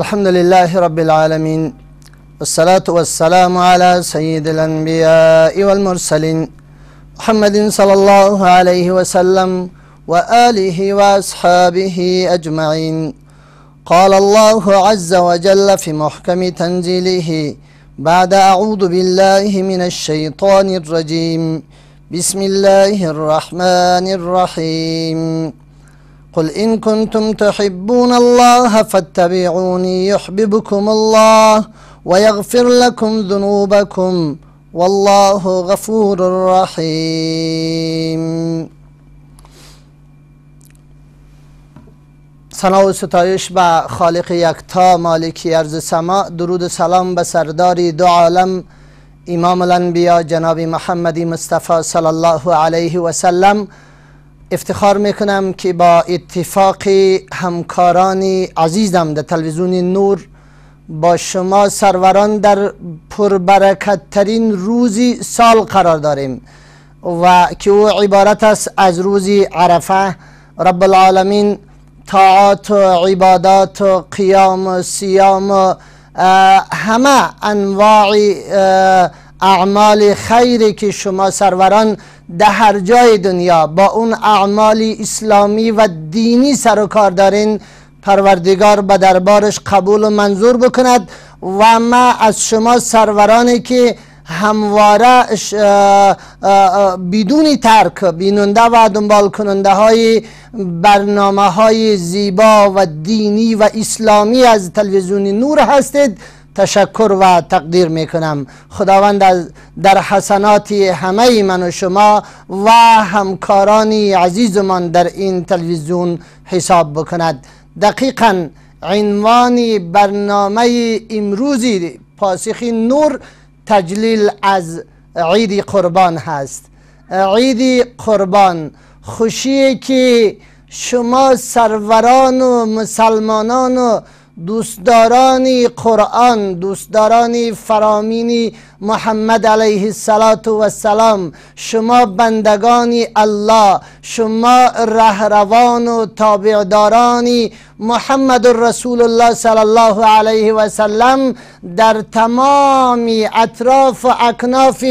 الحمد لله رب العالمين والصلاة والسلام على سيد الأنبياء والمرسلين محمد صلى الله عليه وسلم وآله وأصحابه أجمعين. قال الله عز وجل في محكم تنزيله بعد أعوذ بالله من الشيطان الرجيم بسم الله الرحمن الرحيم. قل إن كنتم تحبون الله فاتبعوني يحببكم الله ويغفر لكم ذنوبكم والله غفور رحیم. ثنا و ستایش به خالق یکتا مالک ارض سماء، درود و سلام به سردار دو عالم امام الانبیا جناب محمد مصطفی صلی الله علیه و سلم. افتخار میکنم که با اتفاق همکاران عزیزم در تلویزیون نور با شما سروران در پربرکت ترین روزی سال قرار داریم و که او عبارت است از روزی عرفه. رب العالمین طاعات و عبادات و قیام و سیام و همه انواع اعمال خیری که شما سروران در هر جای دنیا با اون اعمال اسلامی و دینی سر و کار دارین، پروردگار به دربارش قبول و منظور بکند. و ما از شما سرورانی که همواره بدون ترک بیننده و دنبال کننده های برنامه های زیبا و دینی و اسلامی از تلویزیون نور هستید تشکر و تقدیر میکنم. خداوند در حسنات همه من و شما و همکاران عزیزمان در این تلویزیون حساب بکند. دقیقا عنوان برنامه امروزی پاسخی نور تجلیل از عید قربان هست. عید قربان خوشی که شما سروران و مسلمانان و دوستداران قرآن، دوستداران فرامین محمد علیه السلام، شما بندگان الله، شما رهروان و تابعداران محمد رسول الله صلی الله علیه و سلم در تمام اطراف و اکناف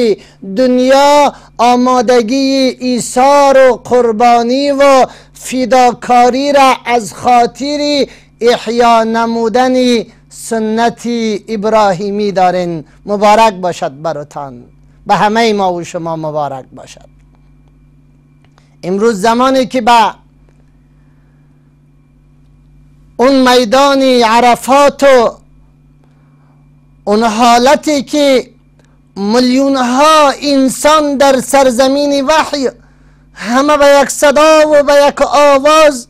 دنیا آمادگی ایثار و قربانی و فداکاری را از خاطر احیا نمودن سنت ابراهیمی دارین. مبارک باشد براتان، به همه ما و شما مبارک باشد. امروز زمانی که به اون میدان عرفات و اون حالتی که میلیون ها انسان در سرزمین وحی همه به یک صدا و به یک آواز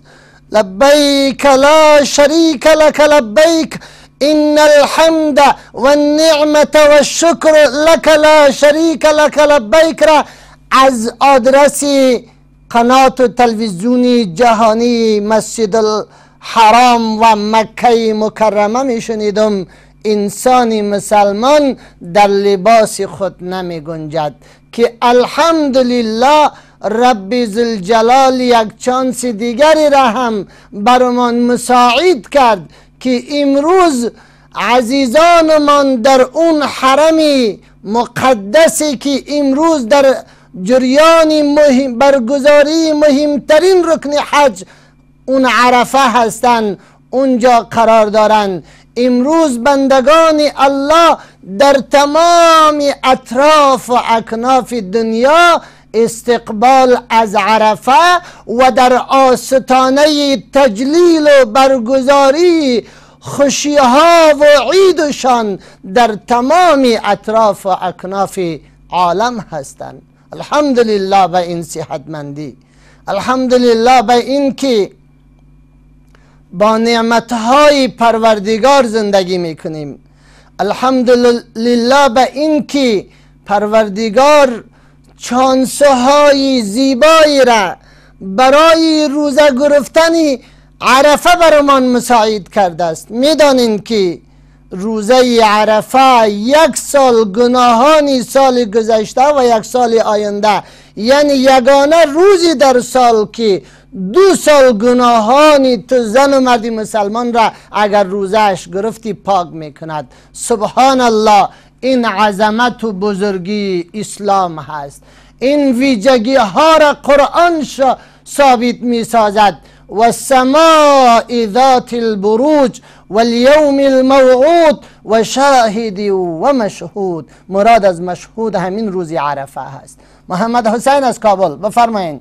لبیک لا شریک لک لبیک ان الحمد والنعمت والشکر لک لا شریک لک لبیک را از آدرس قنات و تلویزیونی جهانی مسجد الحرام و مکه مکرمه میشنیدم. انسان مسلمان در لباس خود نمی گنجد که الحمدلله رب ذوالجلال یک چانس دیگری را هم برمان مساعد کرد که امروز عزیزانمان در اون حرم مقدسی که امروز در جریان برگزاری مهمترین رکن حج اون عرفه هستند، اونجا قرار دارند. امروز بندگان الله در تمام اطراف و اکناف دنیا استقبال از عرفه و در آستانه تجلیل و برگزاری خوشیها و عیدشان در تمام اطراف و اکناف عالم هستند. الحمدلله به این صحتمندی، الحمدلله به این که با نعمتهای پروردگار زندگی میکنیم، الحمدلله به این که پروردگار چانسهای زیبایی را برای روزه گرفتن عرفه برمان مساعد کرده است. میدانین که روزه عرفه یک سال گناهان سال گذشته و یک سال آینده، یعنی یگانه روزی در سال که 2 سال گناهانی تو زن و مردی مسلمان را اگر روزهش گرفتی پاک میکند. سبحان الله، این عظمت و بزرگی اسلام هست. این ویژگی ها را قرآن ثابت می سازد. و السماء ذات البروج و اليوم الموعود و شاهد و مشهود. مراد از مشهود همین روز عرفه هست. محمد حسین از کابل بفرمایید.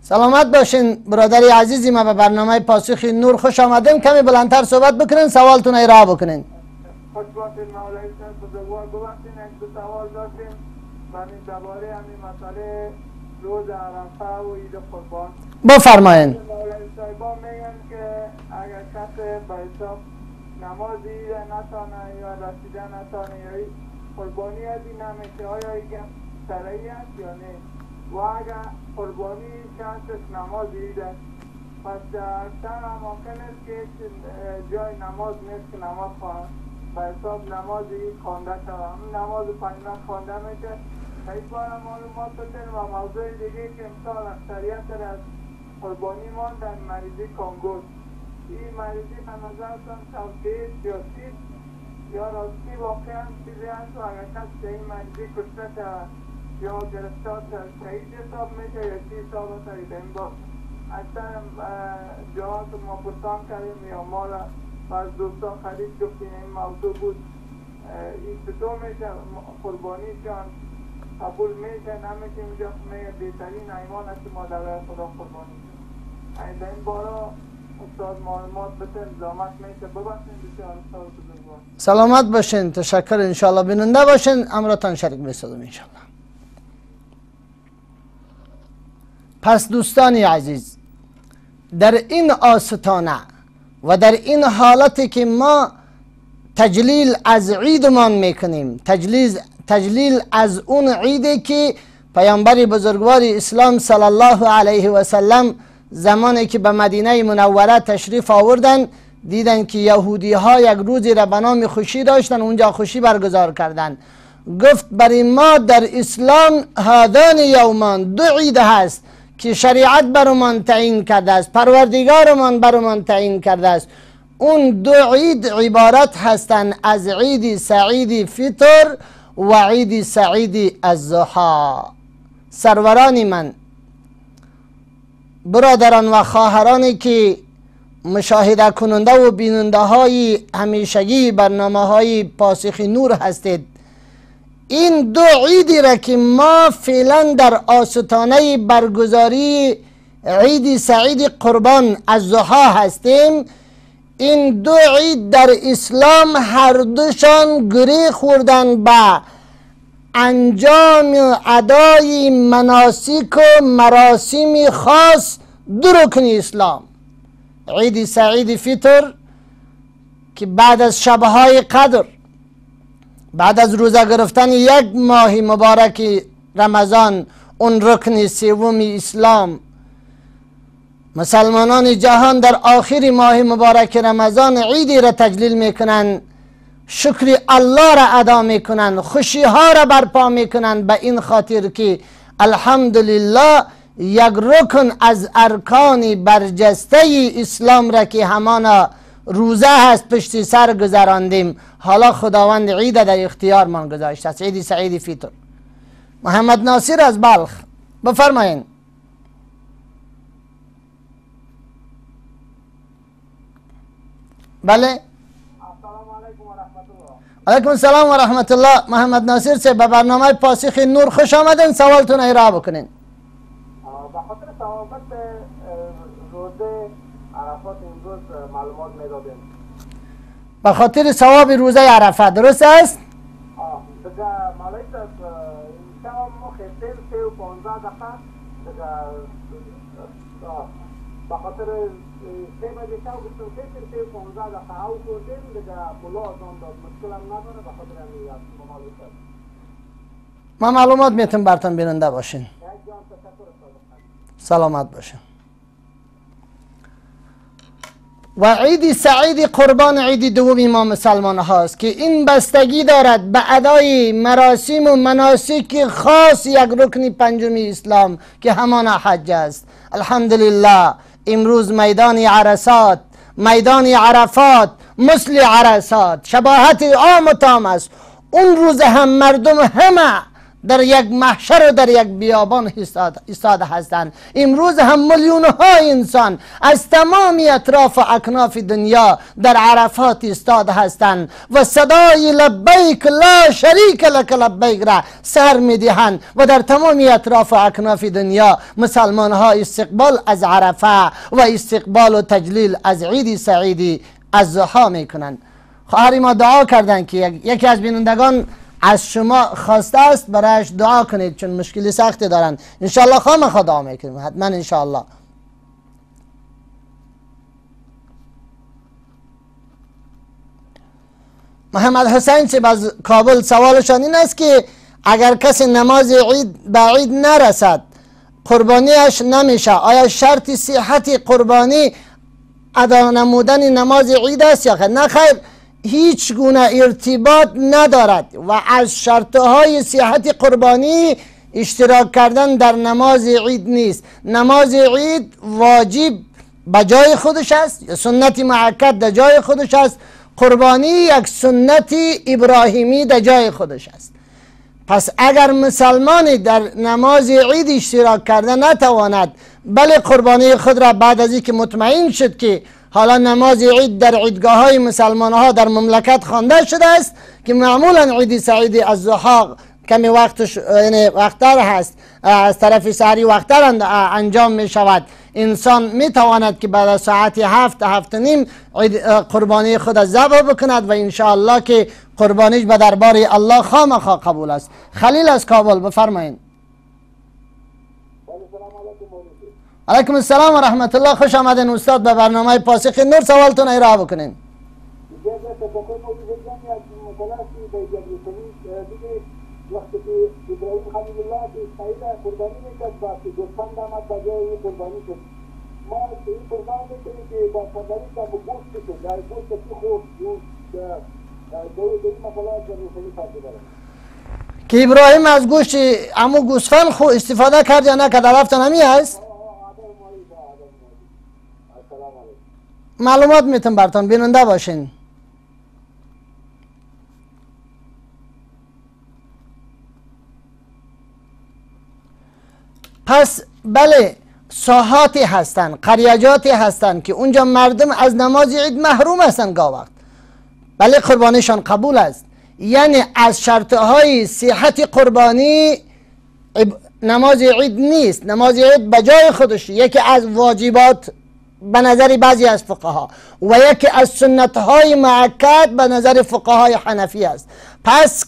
سلامت باشین برادری عزیزی. ما به برنامه پاسخ نور خوش آمدیم. کمی بلندتر صحبت بکنین، سوالتون ارائه بکنین. خوش باشین مولوی صاحب، بزرگوار ببخشین یک دو سوال داشتیم همین درباره همین مسئله روز عرفه و عید قربان. بفرمایین. مولوی صاحبا میگن که اگر کس به حساب نماز عید نتانه یا رسیده نتانه یا قربانی از این نمیشه، آیا این شرعی است یا نه؟ و اگر قربانی شانسش نماز عید است، پس اکثر ممکن است که جای نماز نیست که نماز خواهد به حساب نماز عید خوانده شود، همون نماز 5 وقت خوانده میشه. یک بار معلومات بدین. و موضوع دیگه که مثال اکثریت از قربانی ما در مریضی کنگو، این مریضی به نظرتان توصیه سیاسی یا راستی واقعا چیزی هست و اگر کس به این مریضی کشته شود یا گرفتار شهید حساب میشه یا چی حساب هست؟ این با اکثر جهات ما پرسان کردیم یا ما را از دوستان خرید گفتیم این موضوع بود. این چطور میشه قربانی جان قبول میشه نمیشه؟ اینجا میگه بهترین ایمان است ما در راه خدا قربانی کنیم. این بارا استاد معلومات بتن زحمت میشه ببخشید بسیار استاد بزرگوار. سلامت باشین، تشکر. انشاءالله بیننده باشین، امرتان شریک میسازم انشاءالله. پس دوستانی عزیز، در این آستانه و در این حالتی که ما تجلیل از عیدمان میکنیم، تجلیل از اون عیدی که پیامبر بزرگوار اسلام صلی الله علیه و سلم زمانی که به مدینه منوره تشریف آوردن دیدن که یهودی ها یک روزی را به نام خوشی داشتن، اونجا خوشی برگزار کردن. گفت برای ما در اسلام هذان یومان، 2 عید هست که شریعت برمان تعیین کرده است، پروردگارمان برمان تعیین کرده است. اون 2 عید عبارت هستند از عید سعید فطر و عید سعید الضحی. سروران من، برادران و خواهرانی که مشاهده کننده و بیننده های همیشگی برنامه های پاسخ نور هستید، این 2 عیدی را که ما فعلا در آستانه برگزاری عید سعید قربان الضحی هستیم، این 2 عید در اسلام هر دوشان گره خوردن به انجام ادای مناسک و مراسم خاص 2 رکن اسلام. عید سعید فطر که بعد از شبهای قدر، بعد از روزه گرفتن 1 ماه مبارک رمضان، اون رکن 3 اسلام، مسلمانان جهان در آخر ماه مبارک رمضان عیدی را تجلیل میکنن، شکر الله را ادا میکنن، خوشی ها را برپا میکنن به این خاطر که الحمدلله 1 رکن از ارکان برجسته اسلام را که همان روزه هست پشت سر گذراندیم. حالا خداوند عید در اختیار من گذاشته است، عید سعید فطر. محمد ناصر از بلخ بفرمایین. بله. السلام علیکم و رحمت الله. علیکم السلام و رحمت الله. محمد ناصر سے به برنامه پاسخ نور خوش آمدین. سوالتون ارائه بکنین. به خاطر ثوابت روزه عرفات امروز معلومات میدادیم. به خاطر ثواب روزه عرفه درست است؟ دیگه مولوی صاحب امشب ما خیستیم 3 و 15 دقیقه دیگه به خاطر 3 بجه شب گفتم خیستیم 3 و 15 دقیقه او خوردیم دیگه بلا آزان داد، مشکل هم نداره. به خاطر همین مولوی صاحب ما معلومات میتون براتون بیننده باشین. یک جان تشکر. سلامت باشین. و عید سعید قربان عید دوم ما مسلمان هاست که این بستگی دارد به ادای مراسم و مناسک خاص یک رکن پنجم اسلام که همان حج است. الحمدلله امروز میدان عرصات، میدان عرفات مثل عرصات شباهت عام و تام است. اون روز هم مردم همه در یک محشر و در یک بیابان ایستاده هستند. امروز هم میلیون ها انسان از تمام اطراف و اکناف دنیا در عرفات ایستاده هستند و صدای لبیک لا شریک لک لبیک را سر میدهند و در تمام اطراف و اکناف دنیا مسلمان ها استقبال از عرفه و استقبال و تجلیل از عید سعید الضحی میکنند. خواهر ما دعا کردند که یکی از بینندگان از شما خواسته است برایش دعا کنید چون مشکلی سختی دارن. انشاءالله خواهم دعا میکنیم حتما انشاءالله. محمد حسین صاحب از کابل سوالشان این است که اگر کسی نماز عید به عید نرسد قربانیش نمیشه، آیا شرط صحت قربانی ادا نمودن نماز عید است یا خیر؟ نه خیر، هیچ گونه ارتباط ندارد و از شرطهای صحت قربانی اشتراک کردن در نماز عید نیست. نماز عید واجب به جای خودش است یا سنت مؤکد در جای خودش است، قربانی یک سنت ابراهیمی در جای خودش است. پس اگر مسلمانی در نماز عید اشتراک کرده نتواند بله قربانی خود را بعد از اینکه مطمئن شد که حالا نماز عید در عیدگاه های مسلمان ها در مملکت خوانده شده است که معمولا عید سعید الضحی کمی وقتش یعنی وقتتر هست، از طرف سحری وقتتر انجام می شود، انسان می تواند که بعد از ساعت 7 نیم قربانی خود از ذبح بکند و انشاءالله که قربانیش به دربار الله خامخا قبول است. خلیل از کابل بفرمایید. علیکم السلام و رحمت الله، خوش آمدین استاد به برنامه پاسخ نور. سوالتون ارائه بکنین. وقتی که ابراهیم خلیل الله که اسماعیل قربانی میکرد و که گفتن دامد به جای قربانی شد، ما این قربان میکنیم که با صدری که گوشت شد در گوشت که خود دوی مثلا جنوبی فرده دارد که ابراهیم از گوشت امو گوسفند خو استفاده کرد یا نه که در هفته نمی هست؟ معلومات میتون براتون بیننده باشین. پس بله ساحاتی هستند، قریجاتی هستند که اونجا مردم از نماز عید محروم هستند گاه وقت، بله قربانیشان قبول است. یعنی از شرطهای صحت قربانی نماز عید نیست. نماز عید بجای خودش یکی از واجبات به نظر بعضی از فقها و یکی از سنتهای مؤکد به نظر فقهای حنفی است. پس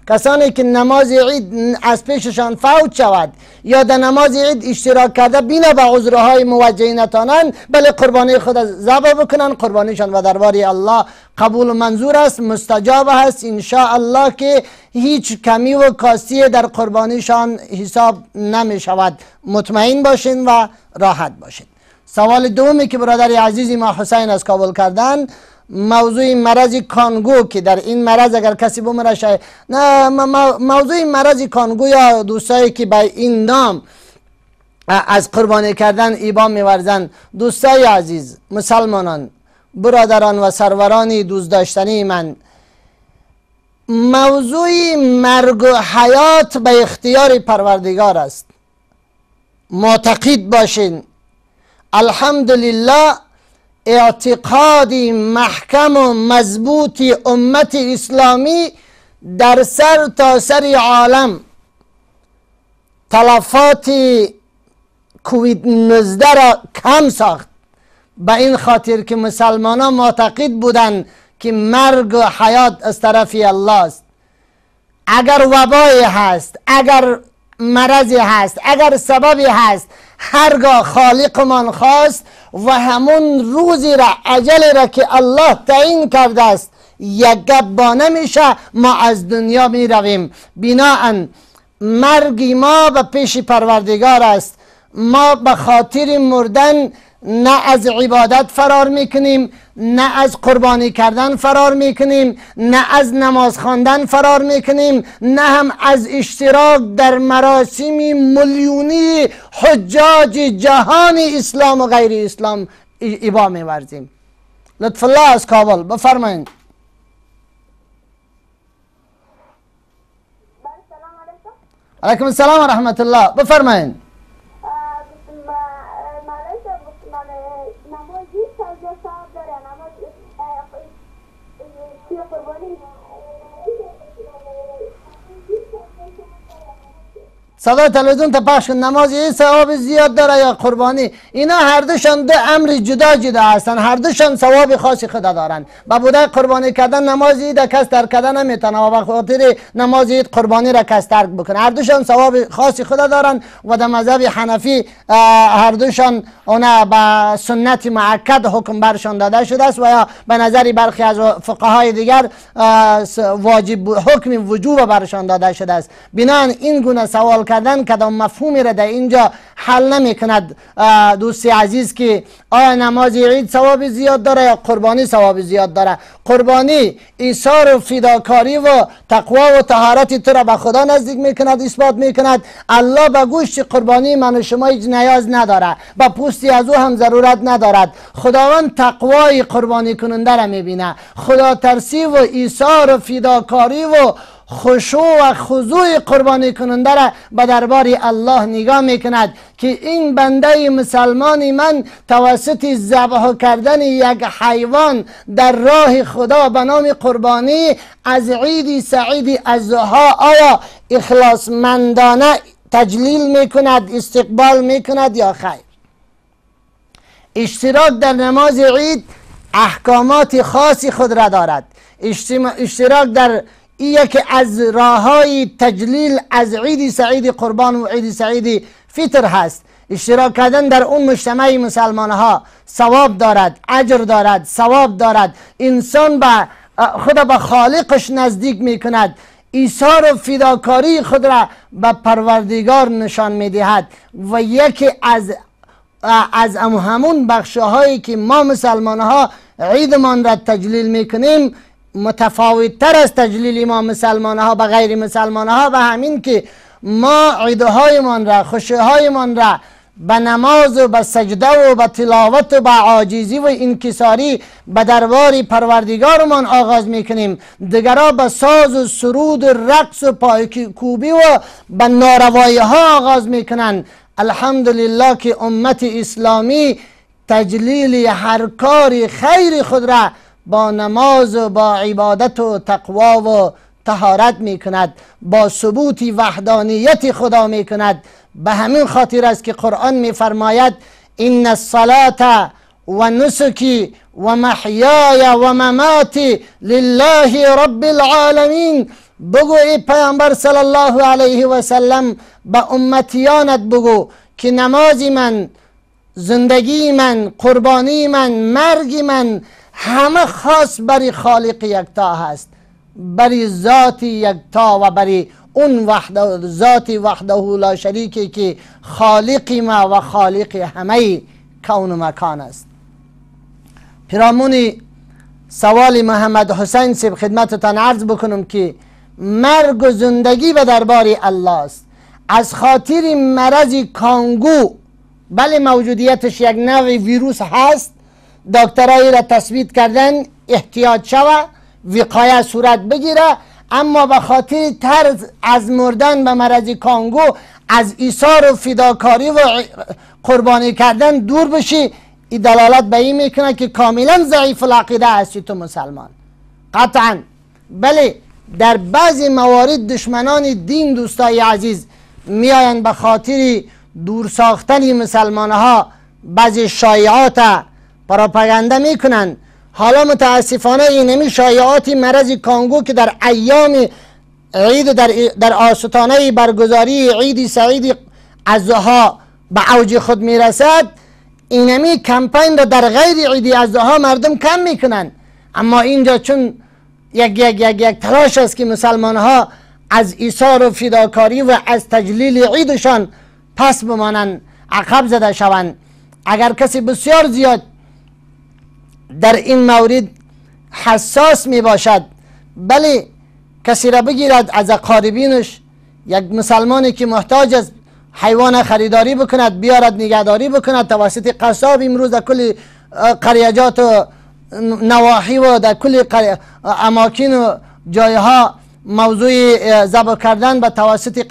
کسانی که نماز عید از پیششان فوت شود یا در نماز عید اشتراک کرده بینا به عذرهای موجهی نتانند بله قربانی خود ذبح بکنن، قربانیشان و دربار الله قبول و منظور است، مستجاب است ان شاء الله که هیچ کمی و کاستی در قربانیشان حساب نمی شود. مطمئن باشین و راحت باشین. سوال دومی که برادر عزیزی ما حسین از کابل کردن موضوع مرض کانگو که در این مرض اگر کسی بمره شاید نه، موضوع مرض کانگو یا دوستایی که به این نام از قربانی کردن ایبان میورزند، دوستای عزیز مسلمانان برادران و سروران دوست داشتنی من، موضوع مرگ و حیات به اختیار پروردگار است. معتقد باشین الحمدلله اعتقادی محکم و مضبوط امت اسلامی در سر تا سر عالم تلفات کووید 19 را کم ساخت، به این خاطر که مسلمانان معتقد بودند که مرگ و حیات از طرف الله است. اگر وبایی هست، اگر مرضی هست، اگر سببی هست، هرگاه خالقمان خواست و همون روزی را اجلی را که الله تعیین کرده است یک گپ با نمیشه، ما از دنیا می رویم. بناهن مرگی ما به پیش پروردگار است. ما به خاطر مردن نه از عبادت فرار میکنیم، نه از قربانی کردن فرار میکنیم، نه از نماز خواندن فرار میکنیم، نه هم از اشتراک در مراسم میلیونی حجاج جهان اسلام و غیر اسلام ابا میورزیم. لطف الله از کابل بفرمایید. علیکم السلام و رحمت الله، بفرمایید. صدای تلویزیون تا پخش کن. نماز یه ثواب زیاد داره یا قربانی؟ اینا هر دوشان دو امر جدا جدا هستن، هر دوشان ثواب خاصی خدا دارن. با بوده قربانی کردن نماز عید کس ترک کردن نمیتونه و به خاطر نماز عید قربانی را کس ترک بکنه. هر دوشان ثواب خاصی خدا دارن و در مذهب حنفی هر دوشان اونا با سنت مؤکد حکم برشان داده شده است و یا به نظر برخی از فقهای دیگر واجب حکم وجوب برشان داده شده است. بنابراین این گونه سوال کردن کدام مفهومی را در اینجا حل نمی کند دوستی عزیز که آیا نماز عید ثواب زیاد داره یا قربانی ثواب زیاد داره. قربانی ایثار و فداکاری و تقوا و طهارت تو را به خدا نزدیک میکند، اثبات میکند. الله به گوشت قربانی من و شما هیچ نیاز نداره، به پوستی از او هم ضرورت ندارد. خداوند تقوای قربانی کننده را میبینه، خدا ترسی و ایثار و فداکاری و خشوع و خضوع قربانی کننده را به دربار الله نگاه میکند که این بنده مسلمان من توسط ذبح کردن یک حیوان در راه خدا به نام قربانی از عید سعید اضحی آیا اخلاصمندانه تجلیل میکند، استقبال میکند یا خیر؟ اشتراک در نماز عید احکامات خاصی خود را دارد. اشتراک در یکی از راههای تجلیل از عید سعید قربان و عید سعید فطر هست. اشتراک کردن در اون مجتمع مسلمان ها ثواب دارد، اجر دارد، ثواب دارد. انسان به خود به خالقش نزدیک می کند، ایثار و فداکاری خود را به پروردگار نشان می دهد و یکی از همون بخشهایی که ما مسلمان ها عیدمان را تجلیل می کنیم متفاوت تر از تجلیل ما مسلمان ها به غیر مسلمان ها و همین که ما عیدهای من را، خشوعهای من را به نماز و به سجده و به تلاوت و به عاجزی و انکساری به دربار پروردگارمان آغاز میکنیم. دیگرها به ساز و سرود و رقص و پایکوبی و به ناروایی ها آغاز میکنن. الحمدلله که امت اسلامی تجلیل هر کار خیر خود را با نماز و با عبادت و تقوا و طهارت می کند، با ثبوت وحدانیت خدا می کند. به همین خاطر است که قرآن می فرماید ان الصلاة و نسکی و محیای و مماتی لله رب العالمین. بگو ای پیامبر صلی الله علیه و سلم به امتیانت بگو که نمازی من، زندگی من، قربانی من، مرگی من همه خاص بری خالق یکتا هست، بری ذات یکتا و بری اون ذات وحده لا شریکی که خالق ما و خالق همه کون و مکان است. پیرامون سوال محمد حسین صاحب خدمتتان عرض بکنم که مرگ و زندگی به دربار الله است. از خاطر مرض کانگو، بله موجودیتش یک نوع ویروس هست، دکترایی را تثبیت کردن احتیاط شوه، وقایه صورت بگیره، اما به خاطر طرز از مردن به مرض کانگو از ایثار و فداکاری و قربانی کردن دور بشی. این دلالت به این میکنه که کاملا ضعیف العقیده هستی تو مسلمان. قطعا بله در بعضی موارد دشمنان دین دوستای عزیز میآیند به خاطر دور ساختن مسلمان ها بعضی شایعات پروپاگانده میکنن. حالا متاسفانه اینمی شایعات مرض کانگو که در ایام عید در آستانه برگزاری عید سعید اضحی به اوج خود میرسد، اینمی کمپین را در غیر عید اضحی مردم کم میکنن. اما اینجا چون یک تلاش است که مسلمان ها از ایثار و فداکاری و از تجلیل عیدشان پس بمانند، عقب زده شوند، اگر کسی بسیار زیاد در این مورد حساس می باشد، بله کسی را بگیرد از اقاربینش، یک مسلمانی که محتاج است حیوان خریداری بکند بیارد نگهداری بکند توسط قصاب. امروز در کل قریجات و نواحی و در کل اماکن و جایها موضوع ذبح کردن به توسط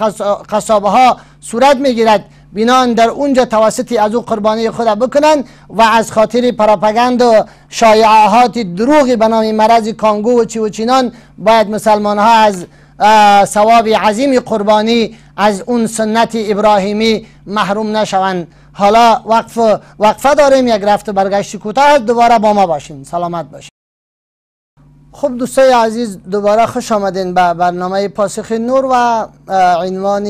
قصابه ها صورت میگیرد، بنابراین در اونجا توسط از او قربانی خود بکنند و از خاطر پروپاگاند و شایعات دروغی به نام مرض کانگو و چی و چینان باید مسلمان ها از ثواب عظیم قربانی از اون سنت ابراهیمی محروم نشوند. حالا وقفه داریم، یک رفت و برگشت کوتاه، دوباره با ما باشین. سلامت باشین. خب دوستای عزیز، دوباره خوش آمدین به برنامه پاسخ نور و عنوان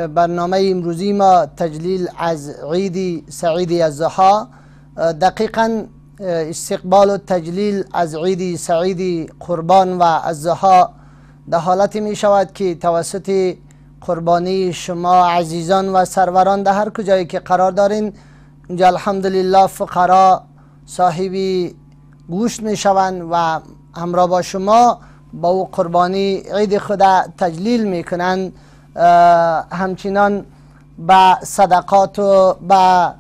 برنامه امروزی ما تجلیل از عید سعید الضحی. دقیقا استقبال و تجلیل از عید سعید قربان و الضحی در حالتی می شود که توسط قربانی شما عزیزان و سروران در هر کجایی که قرار دارین اینجا الحمدلله فقرا صاحب گوشت می شوند و همراه با شما با او قربانی عید خود تجلیل می کنند. همچنان به صدقات و به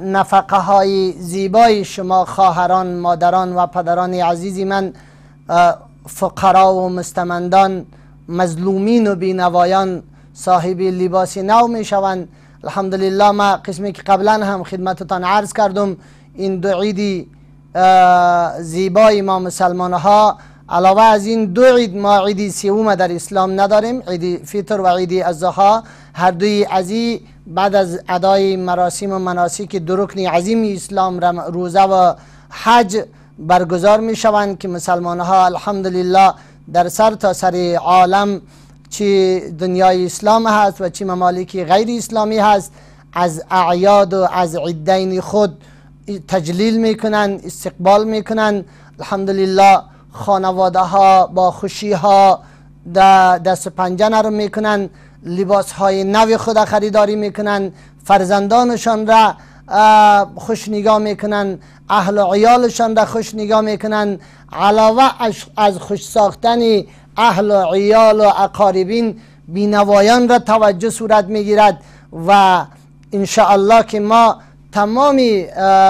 نفقه های زیبای شما خواهران، مادران و پدران عزیزی من، فقرا و مستمندان، مظلومین و بینوایان صاحب لباس نو می شوند. الحمدلله ما قسمی که قبلا هم خدمتتان عرض کردم، این دو عید زیبای ما مسلمان ها، علاوه از این دو عید ما عید سوم در اسلام نداریم، عید فطر و عید الضحی. هر دوی از این بعد از ادای مراسم و مناسک دو رکن عظیم اسلام روزه و حج برگزار می شوند که مسلمان ها الحمدلله در سر تا سر عالم، چه دنیای اسلام هست و چه ممالک غیر اسلامی هست، از اعیاد و از عیدین خود تجلیل میکنن، استقبال میکنن. الحمدلله خانواده ها با خوشی ها دست پنجه نرم میکنن، لباس های نو خود خریداری میکنن، فرزندانشان را خوش نگاه میکنن، اهل و عیالشان را خوش نگاه میکنن. علاوه از خوش ساختن اهل و عیال و اقاربین، بینوایان را توجه صورت میگیرد و انشاءالله که ما تمام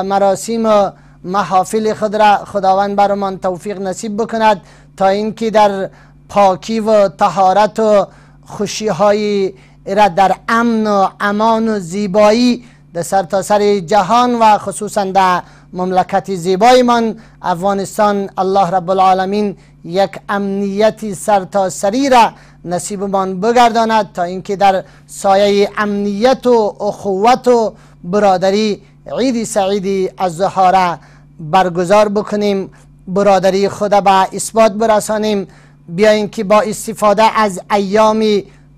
مراسم و محافل خود را خداوند برمان توفیق نصیب بکند تا اینکه در پاکی و طهارت و خوشی های را در امن و امان و زیبایی در سرتاسر جهان و خصوصا در مملکت زیبای من افغانستان الله رب العالمین یک امنیت سرتاسری را نصیب من بگرداند تا اینکه در سایه امنیت و اخوت و برادری عید سعید الضحی را برگزار بکنیم، برادری خود به اثبات برسانیم. بیاییم که با استفاده از ایام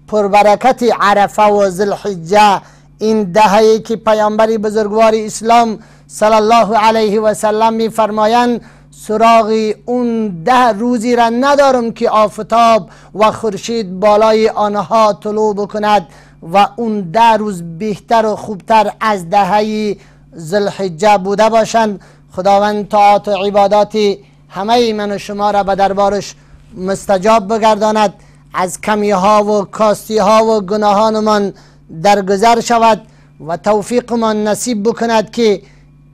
پربرکت عرفه و ذوالحجه، این دهه‌ای که پیامبر بزرگوار اسلام صلی الله علیه و سلم می‌فرمایند سراغ اون 10 روزی را ندارم که آفتاب و خورشید بالای آنها طلوع بکند و اون 10 روز بهتر و خوبتر از دهه ذوالحجه بوده باشند. خداوند طاعات و عبادات همه من و شما را به دربارش مستجاب بگرداند، از کمی ها و کاستی ها و گناهان من درگذر شود و توفیق من نصیب بکند که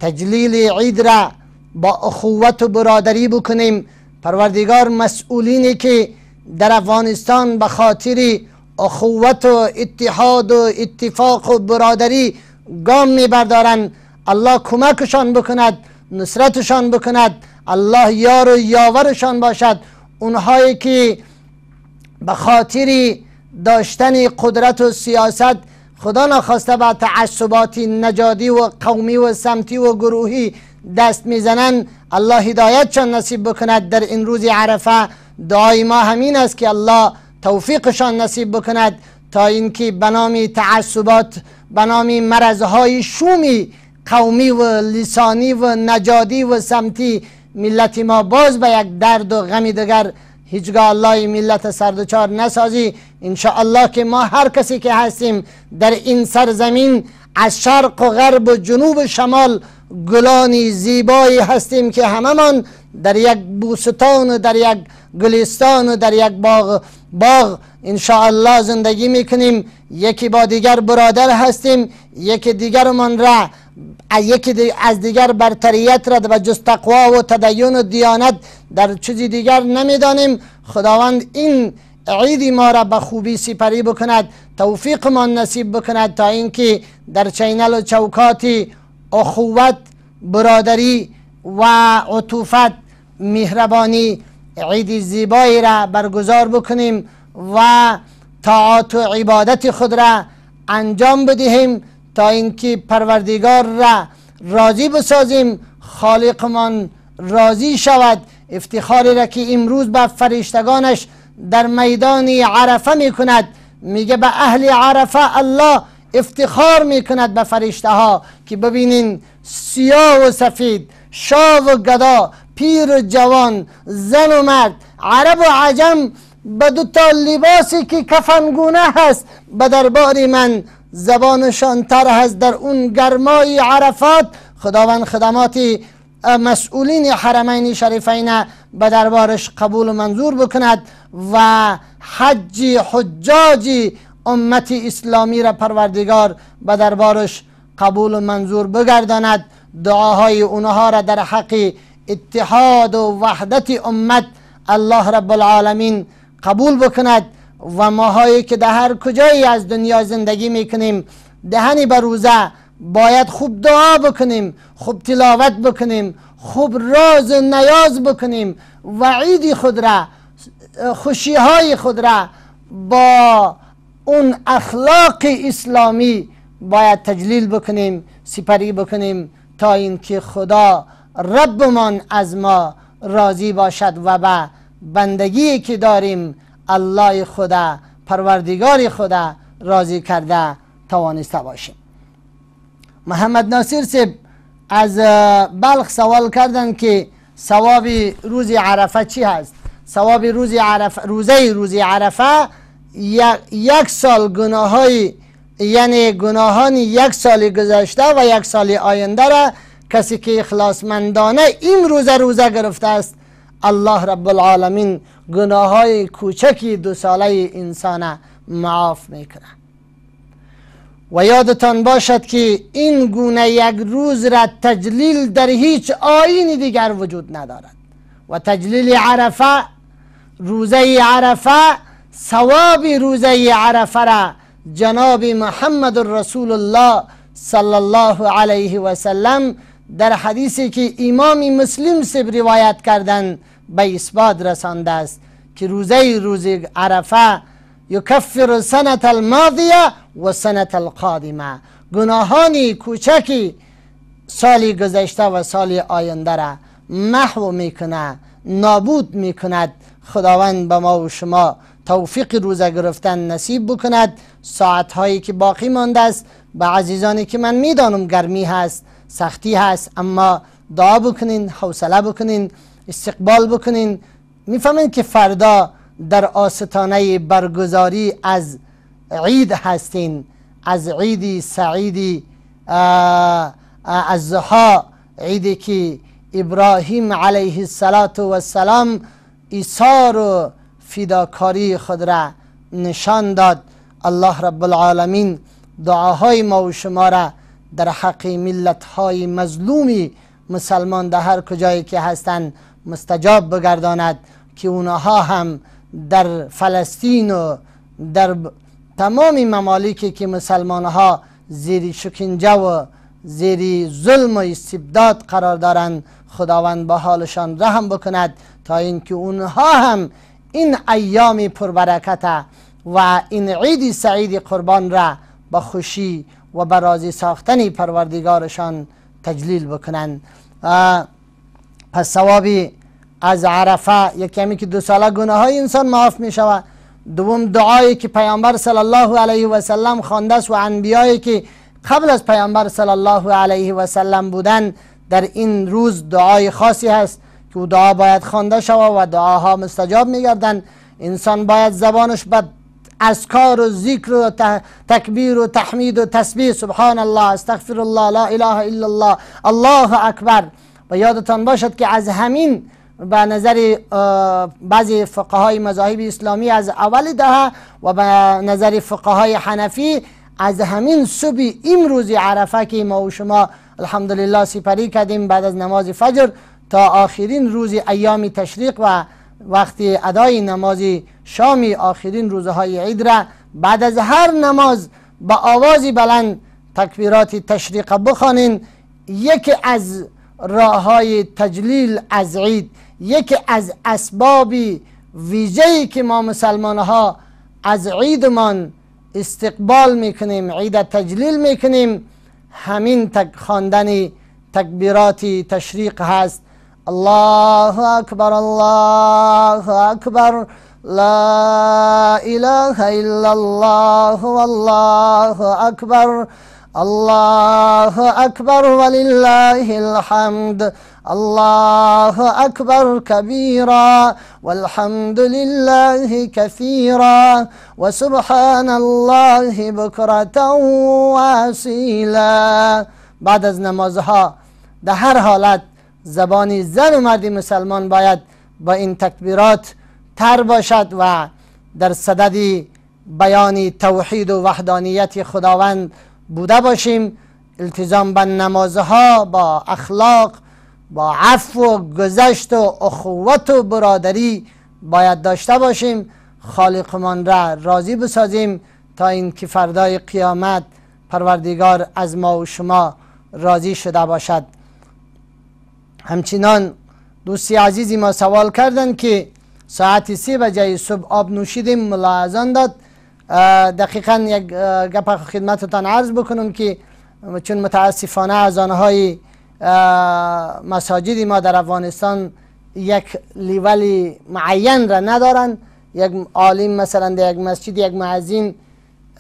تجلیل عید را با اخوت و برادری بکنیم. پروردگار مسئولینی که در افغانستان به خاطر اخوت و اتحاد و اتفاق و برادری گام میبردارند، الله کمکشان بکند، نصرتشان بکند، الله یار و یاورشان باشد. اونهایی که به خاطر داشتن قدرت و سیاست خدا نخواسته به تعصبات نژادی و قومی و سمتی و گروهی دست میزنند، الله هدایتشان نصیب بکند. در این روز عرفه دعای ما همین است که الله توفیقشان نصیب بکند تا اینکه به نام تعصبات، به نام مرضهای شومی قومی و لسانی و نژادی و سمتی ملت ما باز به یک درد و غم دیگر هیچگاه الله ملت سردچار نسازی. انشاءالله که ما هر کسی که هستیم در این سرزمین از شرق و غرب و جنوب و شمال گلانی زیبایی هستیم که هممان در یک بوستان و در یک گلستان و در یک باغ انشاءالله زندگی میکنیم. یکی با دیگر برادر هستیم، یکی دیگرمان را از دیگر برتریت را و جز تقوا و تدین و دیانت در چیزی دیگر نمیدانیم. خداوند این عید ما را به خوبی سپری بکند، توفیق ما نصیب بکند تا اینکه در چینل و چوکات اخوت، برادری و عطوفت، مهربانی عید زیبایی را برگزار بکنیم و طاعات و عبادت خود را انجام بدهیم تا اینکه پروردگار را راضی بسازیم، خالقمان راضی شود. افتخاری را که امروز به فرشتگانش در میدان عرفه می کند، میگه به اهل عرفه الله افتخار می کند به فرشته ها که ببینین سیاه و سفید، شاه و گدا، پیر و جوان، زن و مرد، عرب و عجم به دو تا لباسی که کفنگونه هست به دربار من زبانشان تر هست در اون گرمای عرفات. خداوند خدمات مسئولین حرمین شریفین به دربارش قبول و منظور بکند و حجاج امت اسلامی را پروردگار به دربارش قبول و منظور بگرداند. دعاهای اونها را در حق اتحاد و وحدت امت الله رب العالمین قبول بکند و ماهایی که در هر کجایی از دنیا زندگی میکنیم دهنی به روزه باید خوب دعا بکنیم، خوب تلاوت بکنیم، خوب راز و نیاز بکنیم و عید خود را، خوشیهای خود را با اون اخلاق اسلامی باید تجلیل بکنیم، سپری بکنیم تا اینکه خدا ربمان از ما راضی باشد و به بندگی که داریم الله خدا، پروردگار خدا راضی کرده توانسته باشیم. محمد ناصر صاحب از بلخ سوال کردن که ثواب روز عرفه چی هست؟ ثواب روزه عرفه یک سال گناههای، یعنی گناهان یک سال گذشته و یک سال آینده را کسی که اخلاصمندانه این روزه گرفته است الله رب العالمین گناههای کوچکی 2 ساله انسان معاف میکنه. و یادتان باشد که این گونه یک روز را تجلیل در هیچ آیین دیگر وجود ندارد و تجلیل عرفه، روزه عرفه، ثواب روزه عرفه را جناب محمد رسول الله صلی الله علیه و سلم در حدیثی که امام مسلم سب روایت کردن به اثبات رسانده است که روزه عرفه یکفر سنة الماضیه و سنة القادمه، گناهانی کوچکی سالی گذشته و سال آینده را محو میکنه، نابود میکند. خداوند به ما و شما توفیق روزه گرفتن نصیب بکند. ساعتهایی که باقی مانده است به عزیزانی که من میدانم گرمی هست، سختی هست، اما دعا بکنین، حوصله بکنین، استقبال بکنین. میفهمین که فردا در آستانه برگزاری از عید هستین، از عید سعیدی از ضحی، عیدی که ابراهیم علیه السلام ایثار و فداکاری خود را نشان داد. الله رب العالمین دعاهای ما و شما را در حق ملت‌های مظلومی مسلمان در هر کجایی که هستند مستجاب بگرداند که اونها هم در فلسطین و در تمام ممالکی که مسلمان ها زیر شکنجه و زیر ظلم و استبداد قرار دارند خداوند به حالشان رحم بکند تا اینکه اونها هم این ایام پربرکت و این عید سعید قربان را با خوشی و به راضی ساختن پروردگارشان تجلیل بکنند. پس ثوابی از عرفه یک کمی که 2 ساله گناه های انسان معاف می شود. دوم دعایی که پیامبر صلی الله علیه و سلم خوانده است و انبیایی که قبل از پیامبر صلی الله علیه و سلم بودن در این روز دعای خاصی هست که دعا باید خوانده شود و دعاها مستجاب می گردند. انسان باید زبانش به اذکار و ذکر و تکبیر و تحمید و تسبیح، سبحان الله، استغفر الله، لا اله الا الله، الله اکبر. و یادتان باشد که از همین به نظر بعضی فقهای مذاهب اسلامی از اول دهه و به نظر فقهای حنفی از همین صبح امروز عرفه که ما و شما الحمدلله سپری کردیم بعد از نماز فجر تا آخرین روز ایام تشریق و وقتی ادای نماز شامی آخرین روزهای عید را بعد از هر نماز با آوازی بلند تکبیرات تشریق بخوانین. یکی از راههای تجلیل از عید، یکی از اسباب ویژه‌ای که ما مسلمان ها از عیدمان استقبال میکنیم، عید تجلیل میکنیم، همین خواندن تکبیرات تشریق هست. الله اکبر، الله اکبر، لا اله الا الله والله اکبر، الله اکبر ولله الحمد، الله اکبر کبیرا والحمد لله کثیرا وسبحان الله بکرة واصیلا. بعد از نمازها در هر حالت زبان زن و مرد مسلمان باید با این تکبیرات تر باشد و در صدد بیان توحید و وحدانیت خداوند بوده باشیم. التزام به نمازها با اخلاق، با عفو و گذشت و اخوت و برادری باید داشته باشیم. خالقمان را راضی بسازیم تا اینکه فردای قیامت پروردگار از ما و شما راضی شده باشد. همچنان دوستی عزیزی ما سوال کردن که ساعت 3 بجه صبح آب نوشیدیم، ملا اذان داد. دقیقا یک گپ خدمتتان عرض بکنم که چون متاسفانه اذانهای مساجد ما در افغانستان یک لیولی معین را ندارن. یک عالم مثلا در یک مسجد یک مؤذن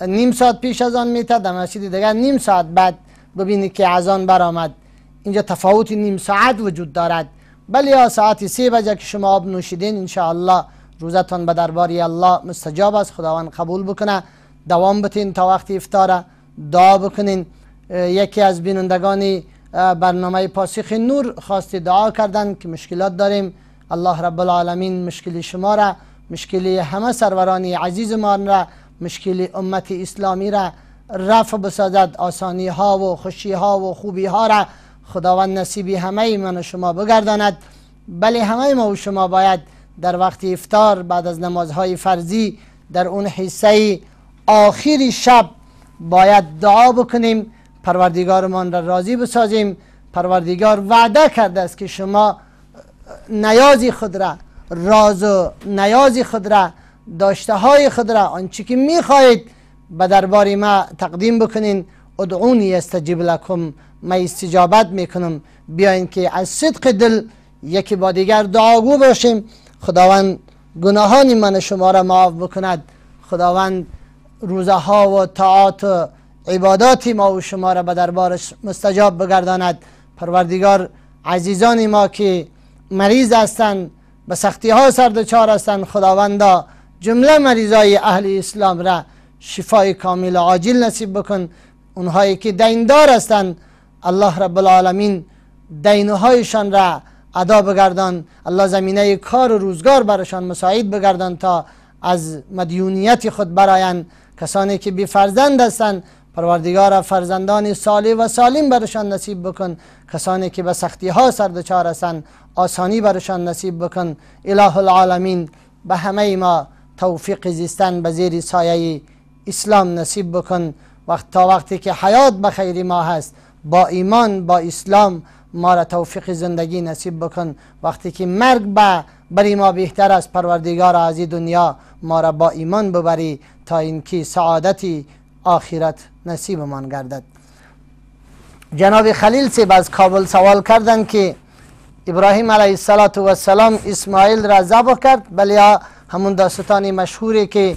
نیم ساعت پیش اذان میته، در مسجد دیگر نیم ساعت بعد ببینید که اذان برآمد. اینجا تفاوت نیم ساعت وجود دارد. بله ساعت 3 بجه که شما آب نوشیدین انشاءالله روزتان به دربار الله مستجاب است، خداوند قبول بکنه. دوام بتین تا وقت افطار دعا بکنین. یکی از بینندگان برنامه پاسخ نور خواست دعا کردن که مشکلات داریم، الله رب العالمین مشکل شما را، مشکل همه سروران عزیز ما را، مشکل امت اسلامی را رفع بسازد، آسانی ها و خوشی ها و خوبی ها را خداوند نصیبی همه من و شما بگرداند. بله همه ما و شما باید در وقت افطار بعد از نمازهای فرضی در اون حصه آخری شب باید دعا بکنیم، پروردگارمان را راضی بسازیم. پروردگار وعده کرده است که شما نیازی خود را، راز و نیازی خود را، داشته های خود را، آنچه که میخواهید به دربار ما تقدیم بکنین. ادعونی استجیب لکم، ما استجابت میکنم. بیاین که از صدق دل یکی با دیگر دعاگو باشیم. خداوند گناهان من شما را معاف بکند. خداوند روزها و طاعات و عبادات ما و شما را به دربارش مستجاب بگرداند. پروردگار عزیزان ما که مریض هستند، به سختی ها سردچار هستند، خداوندا جمله مریضای اهل اسلام را شفای کامل عاجل نصیب بکن. اونهایی که دیندار هستند الله رب العالمین دینهایشان را ادا بگردان. الله زمینه کار و روزگار برشان مساعد بگردان تا از مدیونیت خود برآیند. کسانی که بی فرزند هستند پروردگار فرزندان صالح و سالم برشان نصیب بکن. کسانی که به سختی ها سردچار هستند آسانی برشان نصیب بکن. اله العالمین به همه ما توفیق زیستن به زیر سایه اسلام نصیب بکن. تا وقتی که حیات به خیر ما هست با ایمان با اسلام ما را توفیق زندگی نصیب بکن. وقتی که مرگ بری ما بهتر است پروردگار از این دنیا ما را با ایمان ببری تا اینکه سعادتی آخرت نصیب من گردد. جناب خلیل صاحب از کابل سوال کردند که ابراهیم علیه السلام اسماعیل را ذبح کرد. بله همون داستانی مشهوری که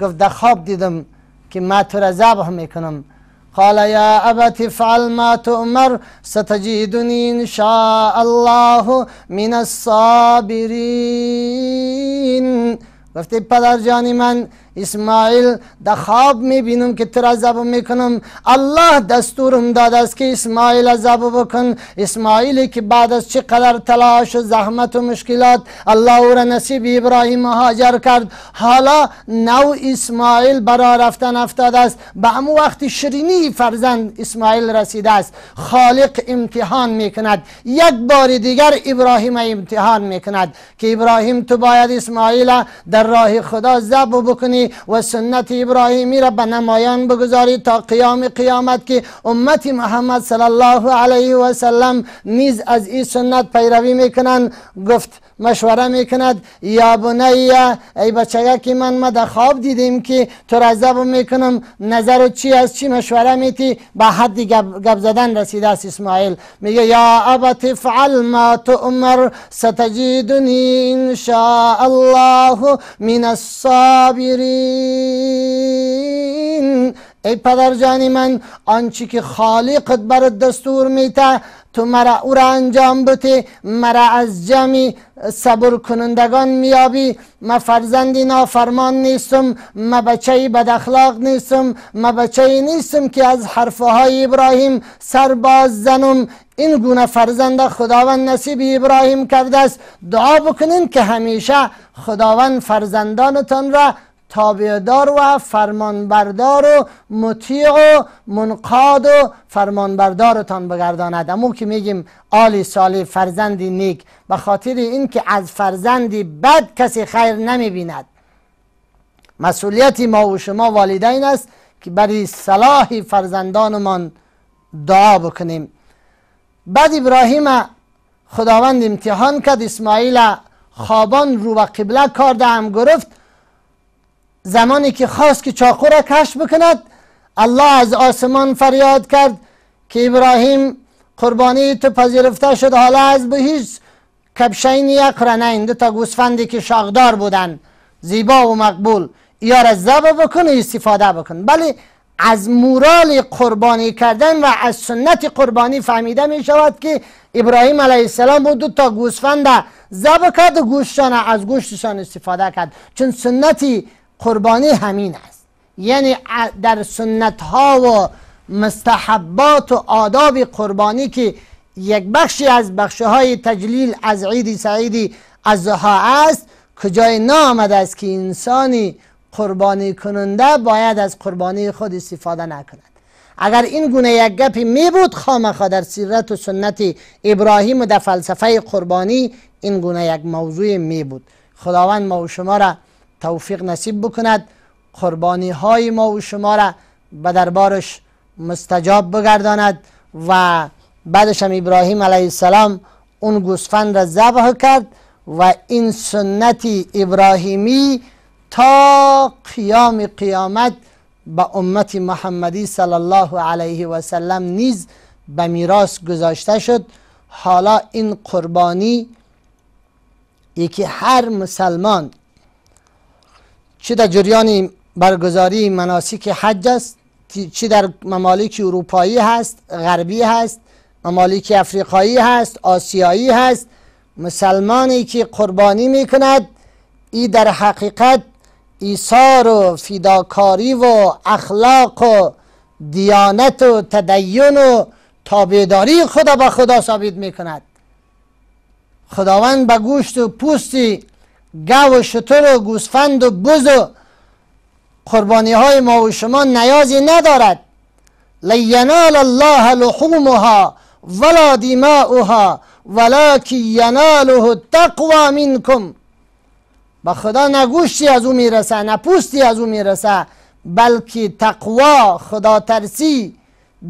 گفت در خواب دیدم که ما تو را ذبح میکنم. قال یا ابت افعل ما تؤمر ستجدنی ان شاء الله من الصابرین. گفت پدر جان من اسماعیل در خواب میبینم که تو را ذبح میکنم، الله دستورم داده است که اسماعیل ذبح بکن. اسماعیلی که بعد از چقدر تلاش و زحمت و مشکلات الله او را نصیب ابراهیم و هاجر کرد، حالا نو اسماعیل برای رفتن افتاده است. به همون وقت شیرینی فرزند اسماعیل رسیده است. خالق امتحان میکند، یک بار دیگر ابراهیم امتحان میکند که ابراهیم تو باید اسماعیل در راه خدا ذبح بکنی و سنت ابراهیمی را به نمایان بگذاری تا قیام قیامت که امت محمد صلی الله علیه و سلم نیز از این سنت پیروی میکنند. گفت مشوره میکند یا بنی، ای بچگکی من در خواب دیدیم که تو را ذبح میکنم، نظر چی از چی مشوره میتی؟ به حدی گپ زدن رسیده است. اسماعیل میگه یا ابت افعل ما تؤمر ستجدنی ان شاء الله من الصابرین. ای پدر جانی من، آنچه که خالقت برات دستور میته تو مرا او را انجام بده، مرا از جمع صبر کنندگان میابی. ما فرزندی نافرمان نیستم، ما بچه بد اخلاق نیستم، ما بچه نیستم که از حرفهای ابراهیم سر باز زنم. این گونه فرزند خداوند نصیب ابراهیم کرده است. دعا بکنین که همیشه خداوند فرزندانتان را تابعدار و فرمانبردار و مطیع و منقاد و فرمانبردارتان بگرداند. امو که میگیم آل صالح، فرزندی نیک، به خاطر اینکه از فرزندی بد کسی خیر نمیبیند. مسئولیت ما و شما والدین است که برای صلاح فرزندانمان دعا بکنیم. بعد ابراهیم خداوند امتحان کرد، اسماعیل خوابان رو و قبله کرده هم گرفت. زمانی که خواست که چاقو را کشف بکند، الله از آسمان فریاد کرد که ابراهیم قربانی تو پذیرفته شد، حالا از به هیچ کبشین یقرنین، دو تا گوسفندی که شاخدار بودن زیبا و مقبول، یا را ذبح بکن و استفاده بکن. بله، از مورال قربانی کردن و از سنت قربانی فهمیده می شود که ابراهیم علیه السلام بود دو تا گوسفند ذبح کرد و گوشتشان از گوشتشان استفاده کرد، چون سنتی قربانی همین است. یعنی در سنت ها و مستحبات و آداب قربانی که یک بخشی از بخشهای تجلیل از عید سعید اضحی است، کجای نامده است که انسانی قربانی کننده باید از قربانی خود استفاده نکند. اگر این گونه یک گپی می بود، خامخا در سیرت و سنت ابراهیم و در فلسفه قربانی این گونه یک موضوع می بود. خداوند ما و شما را توفیق نصیب بکند، قربانی های ما و شما را به دربارش مستجاب بگرداند. و بعدش هم ابراهیم علیه السلام اون گوسفند را ذبح کرد و این سنت ابراهیمی تا قیام قیامت به امت محمدی صلی الله علیه و سلم نیز به میراث گذاشته شد. حالا این قربانی یکی هر مسلمان، چه در جریان برگزاری مناسک حج است، چه در ممالک اروپایی هست، غربی هست، ممالک افریقایی هست، آسیایی هست، مسلمانی که قربانی میکند، این در حقیقت ایثار و فداکاری و اخلاق و دیانت و تدین و تابعداری خدا به خدا ثابت میکند. خداوند به گوشت و پوست گاو و شتر و گوسفند و بز و قربانی های ما و شما نیازی ندارد. لینال الله لحومها ولا دماؤها ولکن یناله التقوی منکم. به خدا نه گوشتی از او میرسه نه پوستی از او میرسه، بلکه تقوا، خدا ترسی،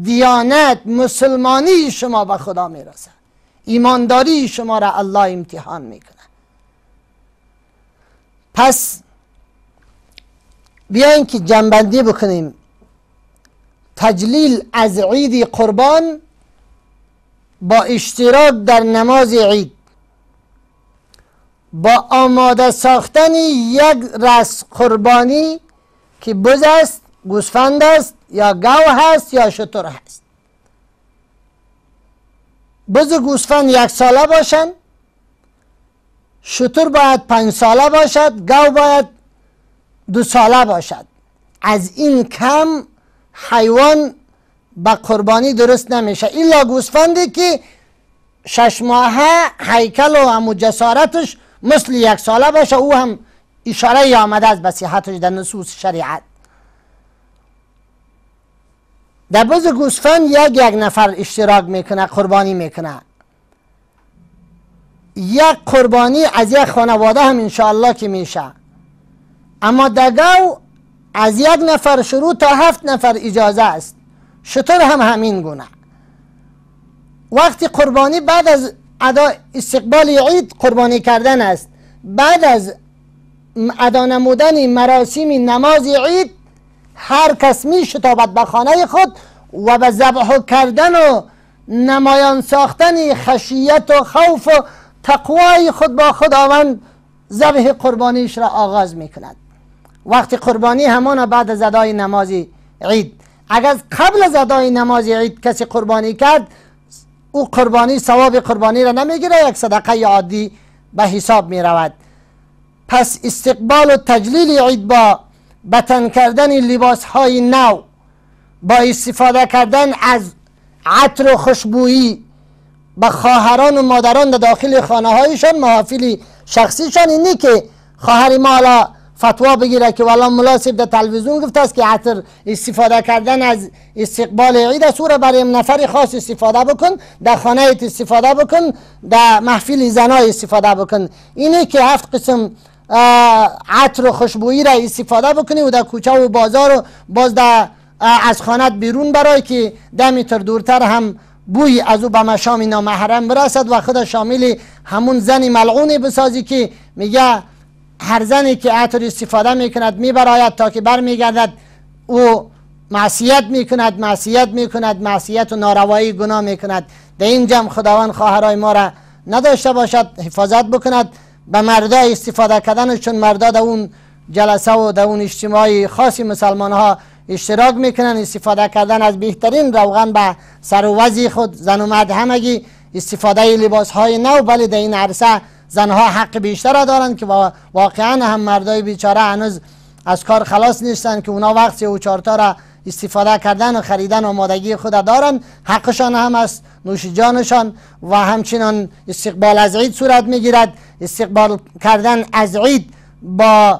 دیانت، مسلمانی شما به خدا میرسه، ایمانداری شما را الله امتحان میکنه. پس بیاین که جنبندی بکنیم. تجلیل از عید قربان با اشتراک در نماز عید، با آماده ساختن یک رأس قربانی که بز است، گوسفند است، یا گاو هست یا شتر هست. بز گوسفند 1 ساله باشند، شتر باید 5 ساله باشد، گاو باید 2 ساله باشد. از این کم حیوان به قربانی درست نمیشه، الا گوسفندی که 6 ماهه هیکل و همو جسارتش مثل 1 ساله باشه، او هم اشاره آمده از به صحتش در نصوص شریعت. در بز گوسفند یک نفر اشتراک میکنه، قربانی میکنه. یک قربانی از یک خانواده هم انشاءالله که میشه. اما در گاو از 1 نفر شروع تا 7 نفر اجازه است. شتر هم همین گونه. وقتی قربانی بعد از ادا استقبال عید قربانی کردن است، بعد از ادا نمودن مراسم نماز عید هر کس می شتابد به خانه خود و به ذبح کردن و نمایان ساختن خشیت و خوف و تقوای خود با خداوند ذبح قربانیش را آغاز می کند. وقتی قربانی همان بعد از ادای نماز عید. اگر قبل از ادای نماز عید کسی قربانی کرد، او قربانی ثواب قربانی را نمیگیره، یک صدقه عادی به حساب می رود. پس استقبال و تجلیل عید با بتن کردن لباس های نو، با استفاده کردن از عطر و خوشبویی به خواهران و مادران در داخل خانه هایشان، محافل شخصیشان، اینی که خواهر ما حالا فتوا بگیره که والا مناسب در تلویزیون گفته است که عطر استفاده کردن از استقبال عید است، او را برای نفر خاص استفاده بکن، در خانه ایت استفاده بکن، در محفل زنای استفاده بکن. اینه که 7 قسم عطر و خوشبویی را استفاده بکنی و در کوچه و بازار و باز از خانت بیرون برای که 10 متر دورتر هم بوی از او به مشام نامحرم برسد و خود شامل همون زن ملعونی بسازی که میگه هر زنی که عطر استفاده میکند میبراید تا که بر میگردد او معصیت میکند معصیت و ناروایی گناه میکند. در این جمع خداوند خواهرای ما را نداشته باشد، حفاظت بکند. به مردا استفاده کردن، چون مردا در اون جلسه و در اون اجتماعی خاصی مسلمان ها اشتراک میکنن، استفاده کردن از بهترین روغن به سر و وضع خود. زن و مرد همگی استفاده لباس های نو، ولی در این عرصه زنها حق بیشتر دارند که واقعا هم مردای بیچاره هنوز از کار خلاص نیستن که اونا وقت 3 و 4 تا را استفاده کردن و خریدن آمادگی خود دارن، حقشان هم از نوش جانشان. و همچنان استقبال از عید صورت میگیرد. استقبال کردن از عید با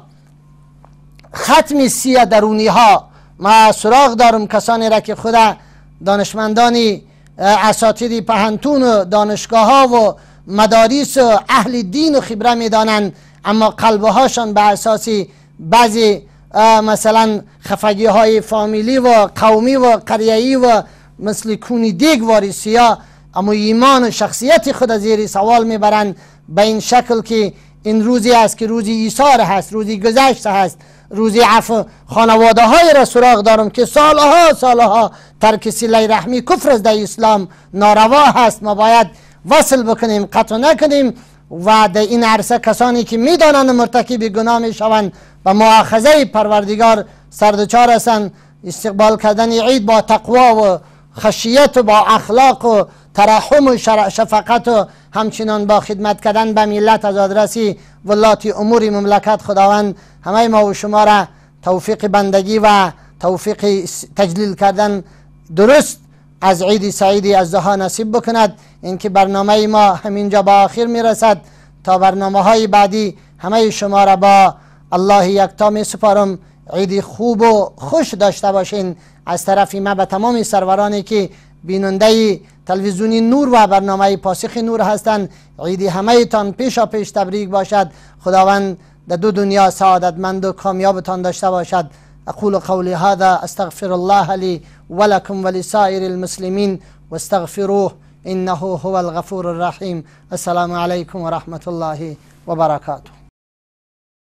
ختم 30 درونی ها. ما سراغ دارم کسانی را که خود دانشمندانی اساتید پهنتون و دانشگاه ها و مدارس و اهل دین و خبره میدانند، اما قلبهاشان به اساس بعضی مثلا خفگی های فامیلی و قومی و قریه‌ای و مثل کونی دیگ وارسی ها، اما ایمان و شخصیت خود زیر سوال میبرند به این شکل که این روزی است که روزی ایثار هست، روزی گذشته هست، روزی عفو. خانواده های را سراغ دارم که سالها ترک صله رحمی کفر از در اسلام ناروا هست. ما باید وصل بکنیم، قطع نکنیم. و در این عرصه کسانی که میدانند مرتکب گناه میشوند و مؤاخذه پروردگار سردچار هستند. استقبال کردن عید با تقوا و خشیت و با اخلاق و ترحم و شفقت و همچنان با خدمت کردن به ملت از آدرسی ولاتی امور مملکت خداوند همه ما و شما را توفیق بندگی و توفیق تجلیل کردن درست از عید سعیدی از ها نصیب بکند. اینکه برنامه ما همینجا با آخر میرسد. تا برنامه های بعدی همه شما را با الله یکتا می سپارم. عید خوب و خوش داشته باشین. از طرف ما به تمام سرورانی که بیننده تلویزیونی نور و برنامه پاسخ نور هستند، عید همه تان پیشا پیش تبریک باشد. خداوند در 2 دنیا سعادتمند و کامیابتان داشته باشد. اقول قولی هذا استغفر الله لي ولكم ولسائر المسلمين واستغفروه انه هو الغفور الرحيم. السلام عليكم ورحمة الله وبركاته.